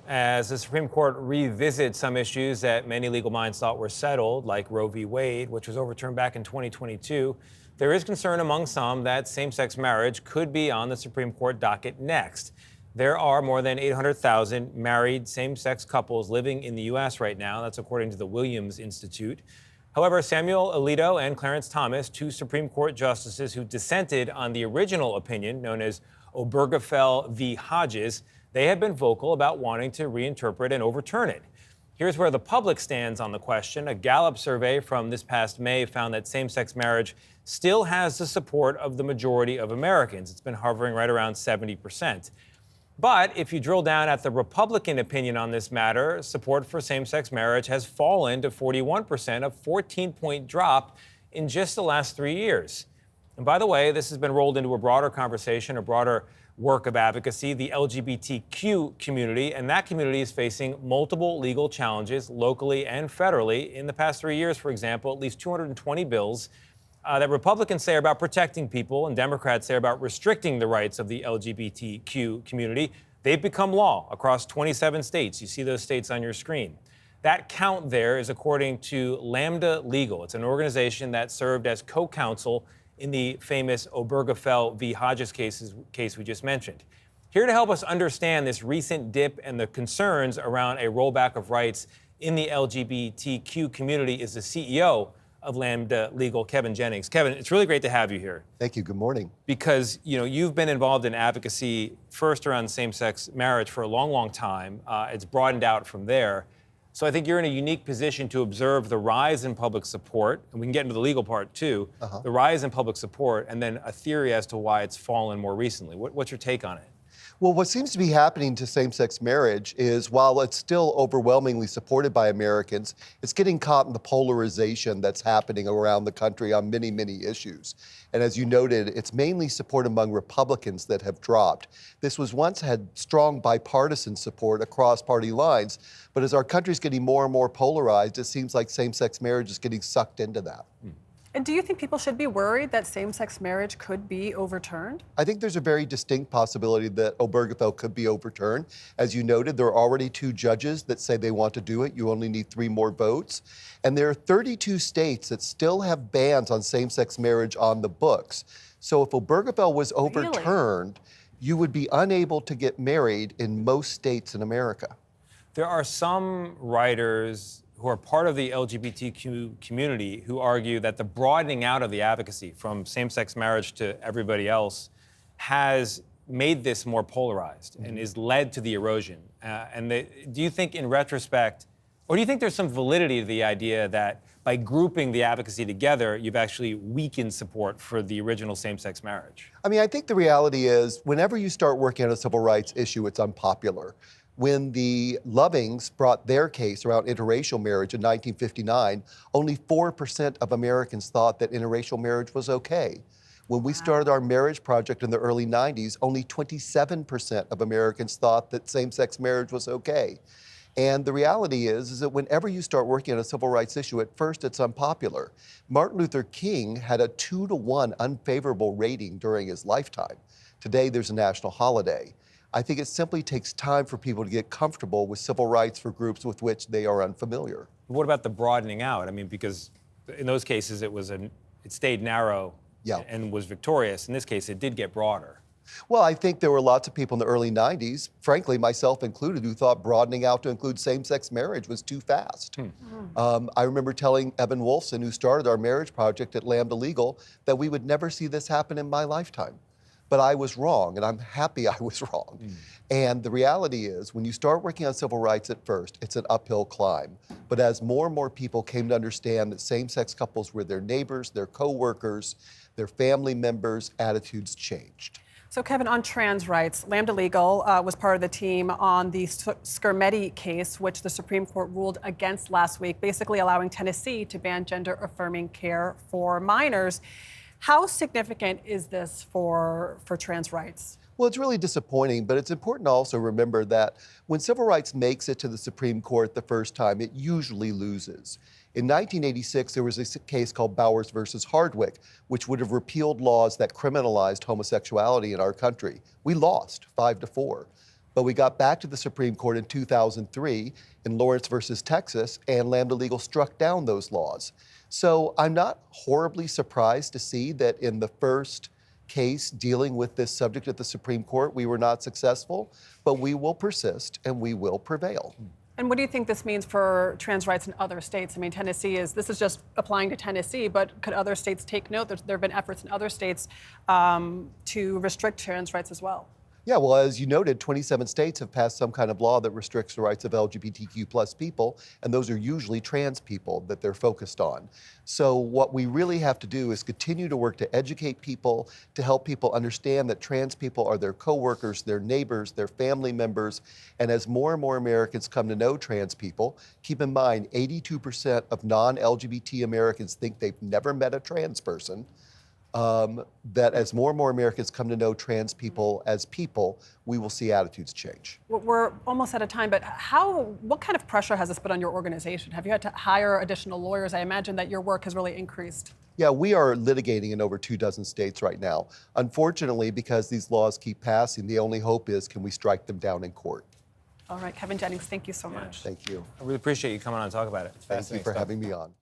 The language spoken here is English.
As the Supreme Court revisits some issues that many legal minds thought were settled, like Roe v. Wade, which was overturned back in 2022, there is concern among some that same-sex marriage could be on the Supreme Court docket next. There are more than 800,000 married same-sex couples living in the U.S. right now. That's according to the Williams Institute. However, Samuel Alito and Clarence Thomas, two Supreme Court justices who dissented on the original opinion known as Obergefell v. Hodges, they have been vocal about wanting to reinterpret and overturn it. Here's where the public stands on the question. A Gallup survey from this past May found that same-sex marriage still has the support of the majority of Americans. It's been hovering right around 70%. But if you drill down at the Republican opinion on this matter, support for same-sex marriage has fallen to 41%, a 14-point drop in just the last 3 years. And by the way, this has been rolled into a broader conversation, a broader work of advocacy, the LGBTQ community, and that community is facing multiple legal challenges locally and federally. In the past 3 years, for example, at least 220 bills that Republicans say are about protecting people and Democrats say are about restricting the rights of the LGBTQ community. They've become law across 27 states. You see those states on your screen. That count there is according to Lambda Legal. It's an organization that served as co-counsel in the famous Obergefell v. Hodges case we just mentioned. Here to help us understand this recent dip and the concerns around a rollback of rights in the LGBTQ community is the CEO of Lambda Legal, Kevin Jennings. Kevin, it's really great to have you here. Thank you. Good morning. Because, you've been involved in advocacy first around same-sex marriage for a long, long time. It's broadened out from there. So I think you're in a unique position to observe the rise in public support, and we can get into the legal part too, the rise in public support, and then a theory as to why it's fallen more recently. What's your take on it? Well, what seems to be happening to same-sex marriage is while it's still overwhelmingly supported by Americans, it's getting caught in the polarization that's happening around the country on many, many issues. And as you noted, it's mainly support among Republicans that have dropped. This was once had strong bipartisan support across party lines, but as our country's getting more and more polarized, it seems like same-sex marriage is getting sucked into that. And do you think people should be worried that same-sex marriage could be overturned? I think there's a very distinct possibility that Obergefell could be overturned. As you noted, there are already 2 judges that say they want to do it. You only need 3 more votes. And there are 32 states that still have bans on same-sex marriage on the books. So if Obergefell was overturned, you would be unable to get married in most states in America. There are some writers who are part of the LGBTQ community who argue that the broadening out of the advocacy from same-sex marriage to everybody else has made this more polarized and has led to the erosion. Do you think in retrospect, or do you think there's some validity to the idea that by grouping the advocacy together, you've actually weakened support for the original same-sex marriage? I mean, I think the reality is whenever you start working on a civil rights issue, it's unpopular. When the Lovings brought their case around interracial marriage in 1959, only 4% of Americans thought that interracial marriage was okay. When we started our marriage project in the early 90s, only 27% of Americans thought that same-sex marriage was okay. And the reality is that whenever you start working on a civil rights issue, at first it's unpopular. Martin Luther King had a 2-to-1 unfavorable rating during his lifetime. Today, there's a national holiday. I think it simply takes time for people to get comfortable with civil rights for groups with which they are unfamiliar. What about the broadening out? I mean, because in those cases it stayed narrow and was victorious. In this case, it did get broader. Well, I think there were lots of people in the early 90s, frankly, myself included, who thought broadening out to include same-sex marriage was too fast. I remember telling Evan Wolfson, who started our marriage project at Lambda Legal, that we would never see this happen in my lifetime. But I was wrong, and I'm happy I was wrong. And the reality is, when you start working on civil rights at first, it's an uphill climb. But as more and more people came to understand that same-sex couples were their neighbors, their co-workers, their family members, attitudes changed. So Kevin, on trans rights, Lambda Legal was part of the team on the Skermeti case, which the Supreme Court ruled against last week, basically allowing Tennessee to ban gender-affirming care for minors. How significant is this for trans rights? Well, it's really disappointing, but it's important to also remember that when civil rights makes it to the Supreme Court the first time, it usually loses. In 1986, there was a case called Bowers versus Hardwick, which would have repealed laws that criminalized homosexuality in our country. We lost 5-4. But we got back to the Supreme Court in 2003 in Lawrence versus Texas, and Lambda Legal struck down those laws. So I'm not horribly surprised to see that in the first case dealing with this subject at the Supreme Court, we were not successful, but we will persist and we will prevail. And what do you think this means for trans rights in other states? I mean, this is just applying to Tennessee, but could other states take note? There have been efforts in other states to restrict trans rights as well. Yeah, well, as you noted, 27 states have passed some kind of law that restricts the rights of LGBTQ plus people, and those are usually trans people that they're focused on. So what we really have to do is continue to work to educate people, to help people understand that trans people are their coworkers, their neighbors, their family members, and as more and more Americans come to know trans people, keep in mind 82% of non-LGBT Americans think they've never met a trans person. That as more and more Americans come to know trans people as people, we will see attitudes change. We're almost out of time, but what kind of pressure has this put on your organization? Have you had to hire additional lawyers? I imagine that your work has really increased. Yeah, we are litigating in over 24 states right now. Unfortunately, because these laws keep passing, the only hope is, can we strike them down in court? All right, Kevin Jennings, thank you so much. Thank you. I really appreciate you coming on and talk about it. Thank you for having me on.